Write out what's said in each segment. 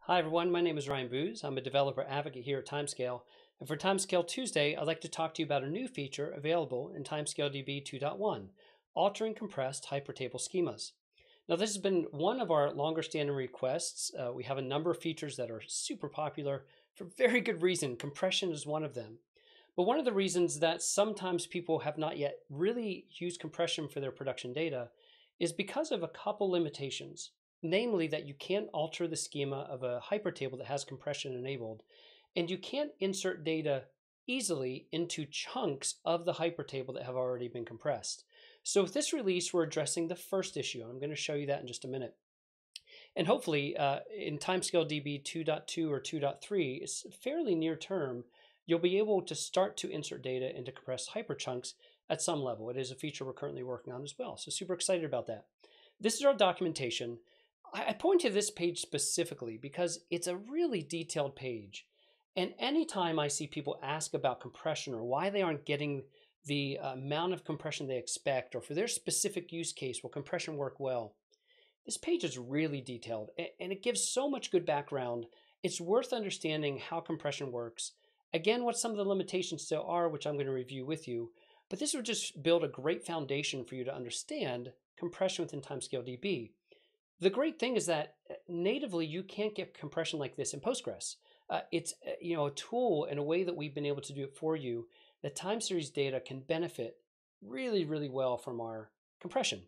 Hi everyone, my name is Ryan Booz. I'm a developer advocate here at Timescale. And for Timescale Tuesday, I'd like to talk to you about a new feature available in TimescaleDB 2.1, altering compressed hypertable schemas. Now this has been one of our longer standing requests. We have a number of features that are super popular for very good reason. Compression is one of them. But one of the reasons that sometimes people have not yet really used compression for their production data is because of a couple limitations. Namely, that you can't alter the schema of a hypertable that has compression enabled, and you can't insert data easily into chunks of the hypertable that have already been compressed. So with this release, we're addressing the first issue, and I'm going to show you that in just a minute. And hopefully, in TimescaleDB 2.2 or 2.3, it's fairly near term, you'll be able to start to insert data into compressed hyperchunks at some level. It is a feature we're currently working on as well, so super excited about that. This is our documentation. I point to this page specifically because it's a really detailed page. And anytime I see people ask about compression or why they aren't getting the amount of compression they expect, or for their specific use case, will compression work well? This page is really detailed and it gives so much good background. It's worth understanding how compression works. Again, what some of the limitations still are, which I'm going to review with you. But this would just build a great foundation for you to understand compression within TimescaleDB. The great thing is that natively you can't get compression like this in Postgres. It's a tool and a way that we've been able to do it for you. The time series data can benefit really, really well from our compression.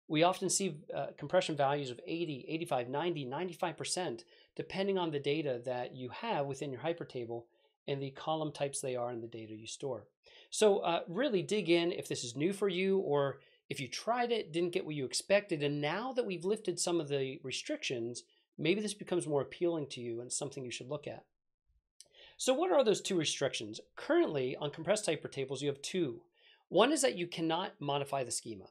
We often see compression values of 80, 85, 90, 95%, depending on the data that you have within your hypertable and the column types they are in the data you store. So really dig in if this is new for you, or if you tried it, didn't get what you expected, and now that we've lifted some of the restrictions, maybe this becomes more appealing to you and something you should look at. So what are those two restrictions? Currently, on compressed hypertables, you have two. One is that you cannot modify the schema.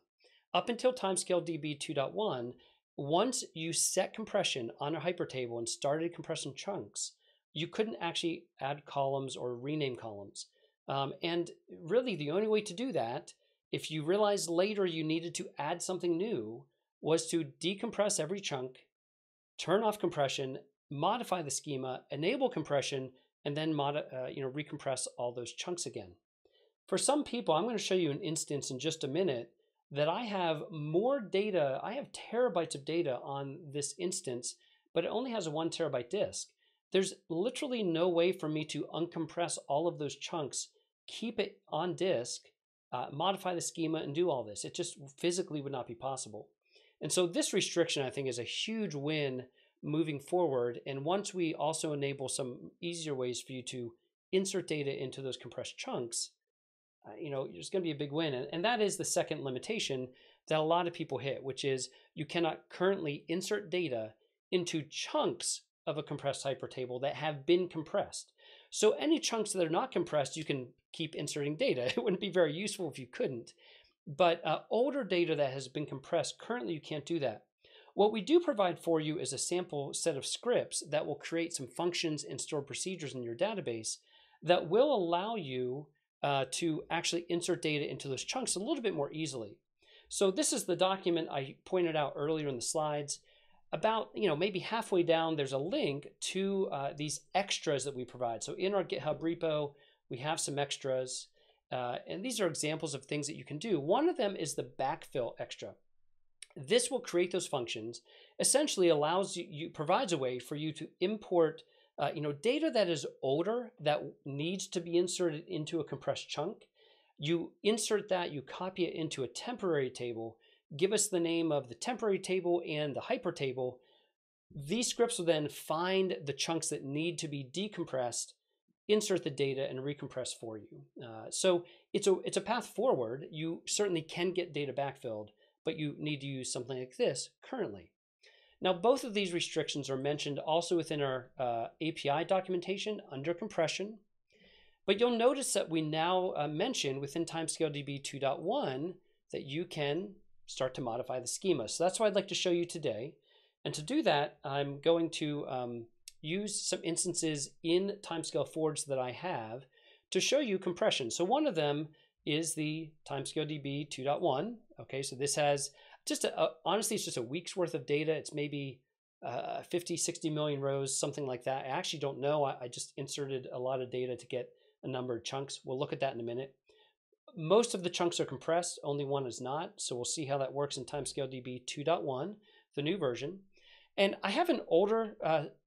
Up until TimescaleDB 2.1, once you set compression on a hypertable and started compressing chunks, you couldn't actually add columns or rename columns. And really, the only way to do that, if you realized later you needed to add something new, was to decompress every chunk, turn off compression, modify the schema, enable compression, and then recompress all those chunks again. For some people, I'm going to show you an instance in just a minute that I have more data. I have terabytes of data on this instance, but it only has a 1 terabyte disk. There's literally no way for me to uncompress all of those chunks, keep it on disk, modify the schema, and do all this. It just physically would not be possible. And so this restriction, I think, is a huge win moving forward. And once we also enable some easier ways for you to insert data into those compressed chunks, there's going to be a big win. And that is the second limitation that a lot of people hit, which is you cannot currently insert data into chunks of a compressed hypertable that have been compressed. So any chunks that are not compressed, you can keep inserting data. It wouldn't be very useful if you couldn't. But older data that has been compressed, currently you can't do that. What we do provide for you is a sample set of scripts that will create some functions and store procedures in your database that will allow you to actually insert data into those chunks a little bit more easily. So this is the document I pointed out earlier in the slides. About maybe halfway down, there's a link to these extras that we provide. So in our GitHub repo, we have some extras, and these are examples of things that you can do. One of them is the backfill extra. This will create those functions. Essentially, provides a way for you to import data that is older that needs to be inserted into a compressed chunk. You insert that, you copy it into a temporary table. Give us the name of the temporary table and the hypertable. These scripts will then find the chunks that need to be decompressed, insert the data, and recompress for you. So it's a path forward. You certainly can get data backfilled, but you need to use something like this currently. Now, both of these restrictions are mentioned also within our API documentation under compression. But you'll notice that we now mention within TimescaleDB 2.1 that you can start to modify the schema. So that's what I'd like to show you today. And to do that, I'm going to use some instances in Timescale Forge that I have to show you compression. So one of them is the TimescaleDB 2.1. Okay, so this has honestly, it's just a week's worth of data. It's maybe 50, 60 million rows, something like that. I actually don't know. I just inserted a lot of data to get a number of chunks. We'll look at that in a minute. Most of the chunks are compressed, only one is not. So we'll see how that works in TimescaleDB 2.1, the new version. And I have an older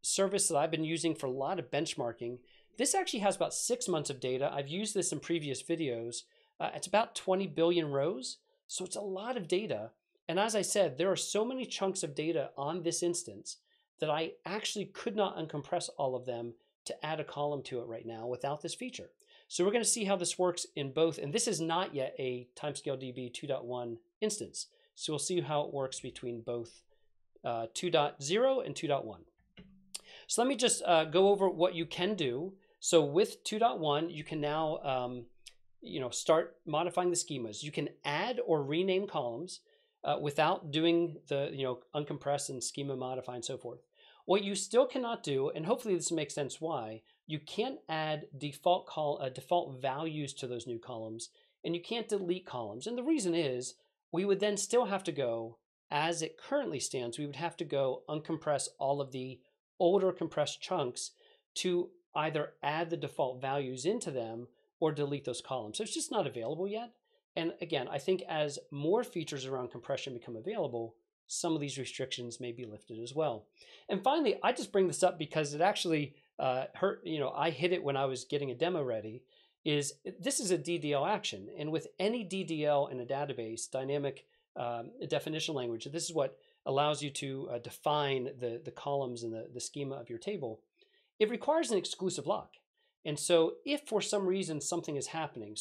service that I've been using for a lot of benchmarking. This actually has about 6 months of data. I've used this in previous videos. It's about 20 billion rows. So it's a lot of data. And as I said, there are so many chunks of data on this instance that I actually could not uncompress all of them to add a column to it right now without this feature. So we're going to see how this works in both, and this is not yet a TimescaleDB 2.1 instance. So we'll see how it works between both 2.0 and 2.1. So let me just go over what you can do. So with 2.1, you can now start modifying the schemas. You can add or rename columns without doing the uncompress and schema modify and so forth. What you still cannot do, and hopefully this makes sense why, you can't add default values to those new columns, and you can't delete columns. And the reason is we would then still have to go, as it currently stands, we would have to go uncompress all of the older compressed chunks to either add the default values into them or delete those columns. So it's just not available yet. And again, I think as more features around compression become available, some of these restrictions may be lifted as well. And finally, I just bring this up because it actually hurt, I hit it when I was getting a demo ready, this is a DDL action. And with any DDL in a database, dynamic definition language, this is what allows you to define the columns and the schema of your table. It requires an exclusive lock. And so if for some reason something is happening,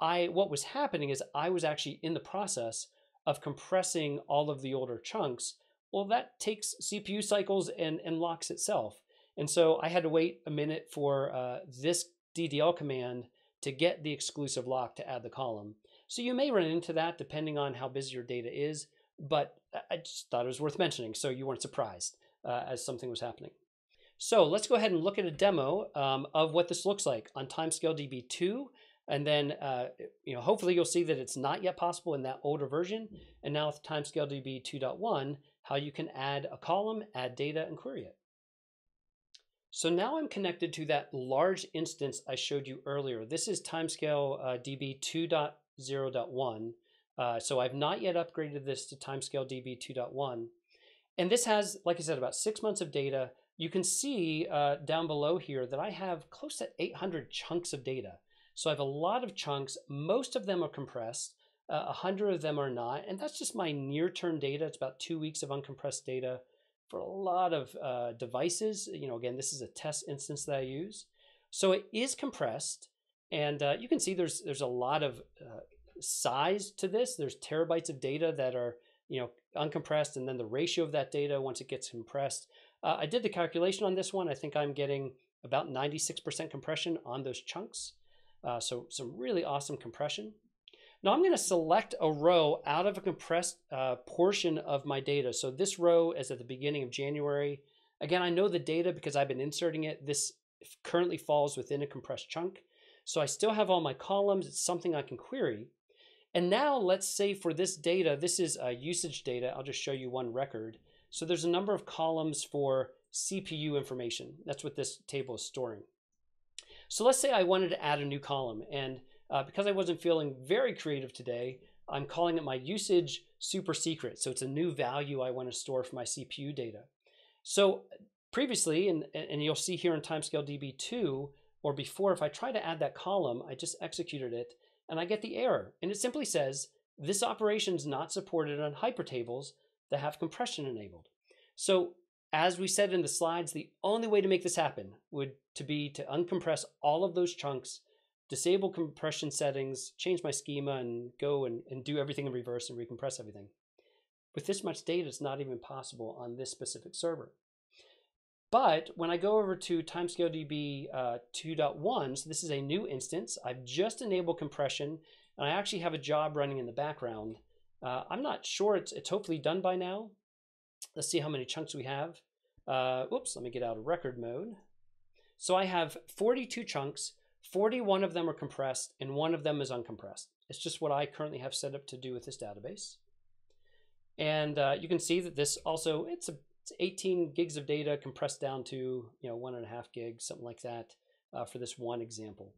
what was happening is I was actually in the process of compressing all of the older chunks. Well, that takes CPU cycles and locks itself. And so I had to wait a minute for this DDL command to get the exclusive lock to add the column. So you may run into that depending on how busy your data is, but I just thought it was worth mentioning so you weren't surprised as something was happening. So let's go ahead and look at a demo of what this looks like on TimescaleDB 2. And then, hopefully you'll see that it's not yet possible in that older version. And now with TimescaleDB 2.1, how you can add a column, add data, and query it. So now I'm connected to that large instance I showed you earlier. This is TimescaleDB 2.0.1. So I've not yet upgraded this to TimescaleDB 2.1. And this has, like I said, about 6 months of data. You can see down below here that I have close to 800 chunks of data. So I have a lot of chunks. Most of them are compressed. 100 of them are not. And that's just my near-term data. It's about 2 weeks of uncompressed data for a lot of devices. Again, this is a test instance that I use. So it is compressed. And you can see there's a lot of size to this. There's terabytes of data that are uncompressed, and then the ratio of that data once it gets compressed. I did the calculation on this one. I think I'm getting about 96% compression on those chunks. So some really awesome compression. Now I'm going to select a row out of a compressed portion of my data. So this row is at the beginning of January. Again, I know the data because I've been inserting it. This currently falls within a compressed chunk. So I still have all my columns. It's something I can query. And now let's say for this data, this is usage data. I'll just show you one record. So there's a number of columns for CPU information. That's what this table is storing. So let's say I wanted to add a new column, and because I wasn't feeling very creative today, I'm calling it my usage super secret. So it's a new value I want to store for my CPU data. So previously, and you'll see here in TimescaleDB 2 or before, if I try to add that column, I just executed it and I get the error. And it simply says, this operation is not supported on Hypertables that have compression enabled. So as we said in the slides, the only way to make this happen would be to uncompress all of those chunks, disable compression settings, change my schema, and go and do everything in reverse and recompress everything. With this much data, it's not even possible on this specific server. But when I go over to TimescaleDB 2.1, so this is a new instance, I've just enabled compression, and I actually have a job running in the background. I'm not sure, it's hopefully done by now. Let's see how many chunks we have. Whoops, let me get out of record mode. So I have 42 chunks, 41 of them are compressed, and 1 of them is uncompressed. It's just what I currently have set up to do with this database. And you can see that this also, it's It's 18 gigs of data compressed down to 1.5 gigs, something like that, for this one example.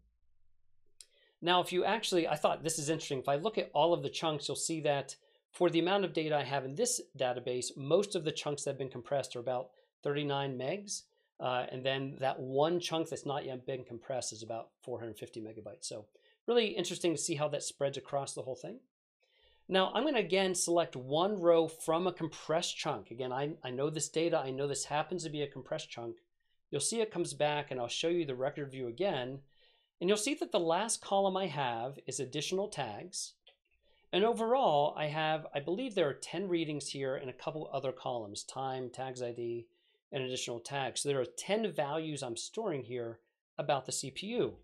Now, if you actually, I thought this is interesting. If I look at all of the chunks, you'll see that for the amount of data I have in this database, most of the chunks that have been compressed are about 39 megs. And then that one chunk that's not yet been compressed is about 450 megabytes. So really interesting to see how that spreads across the whole thing. Now, I'm going to again select one row from a compressed chunk. Again, I know this data. I know this happens to be a compressed chunk. You'll see it comes back, and I'll show you the record view again. And you'll see that the last column I have is additional tags. And overall, I believe there are 10 readings here and a couple other columns, time, tags ID, and additional tags. So there are 10 values I'm storing here about the CPU.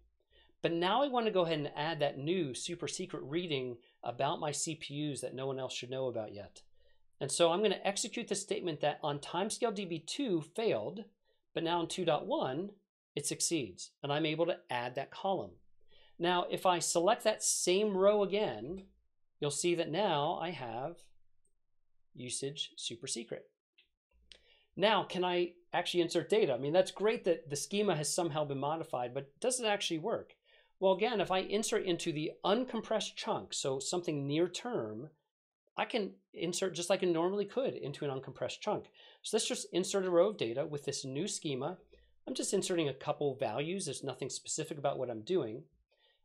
But now I want to go ahead and add that new super secret reading about my CPUs that no one else should know about yet. And so I'm going to execute the statement that on TimescaleDB 2 failed, but now in 2.1, it succeeds. And I'm able to add that column. Now, if I select that same row again, you'll see that now I have usage super secret. Now, can I actually insert data? I mean, that's great that the schema has somehow been modified, but does it actually work? Well, again, if I insert into the uncompressed chunk, so something near term, I can insert just like I normally could into an uncompressed chunk. So let's just insert a row of data with this new schema. I'm just inserting a couple values. There's nothing specific about what I'm doing.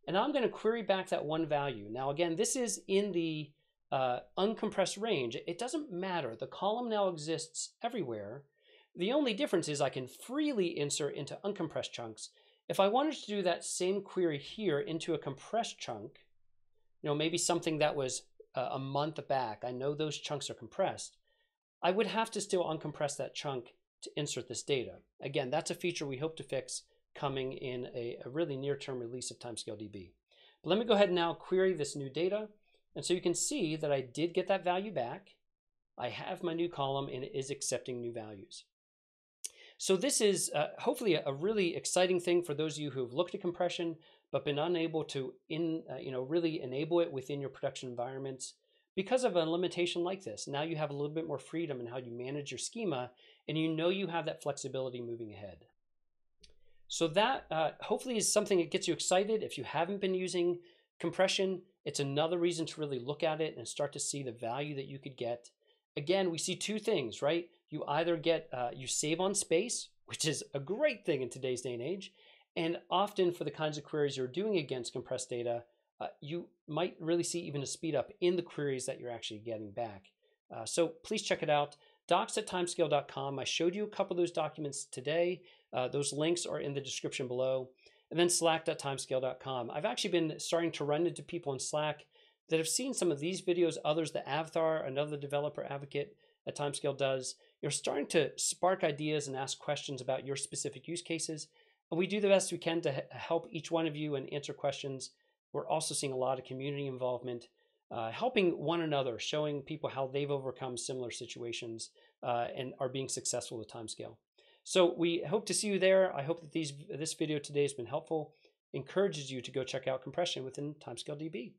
And now I'm going to query back that one value. Now, again, this is in the uncompressed range. It doesn't matter. The column now exists everywhere. The only difference is I can freely insert into uncompressed chunks. If I wanted to do that same query here into a compressed chunk, maybe something that was a month back, I know those chunks are compressed, I would have to still uncompress that chunk to insert this data. Again, that's a feature we hope to fix coming in a really near-term release of TimescaleDB. But let me go ahead and now query this new data. And so you can see that I did get that value back. I have my new column and it is accepting new values. So this is hopefully a really exciting thing for those of you who have looked at compression but been unable to really enable it within your production environments because of a limitation like this. Now you have a little bit more freedom in how you manage your schema, and you have that flexibility moving ahead. So that hopefully is something that gets you excited. If you haven't been using compression, it's another reason to really look at it and start to see the value that you could get. Again, we see two things, right? You either get, you save on space, which is a great thing in today's day and age. And often for the kinds of queries you're doing against compressed data, you might really see even a speed up in the queries that you're actually getting back. So please check it out. docs@timescale.com. I showed you a couple of those documents today. Those links are in the description below. And then slack.timescale.com. I've actually been starting to run into people in Slack that have seen some of these videos, others that 𝗥𝗲𝗃𝗲𝗃, another developer advocate at Timescale, does. You're starting to spark ideas and ask questions about your specific use cases. And we do the best we can to help each one of you and answer questions. We're also seeing a lot of community involvement, helping one another, showing people how they've overcome similar situations and are being successful with Timescale. So we hope to see you there. I hope that this video today has been helpful, encourages you to go check out compression within TimescaleDB.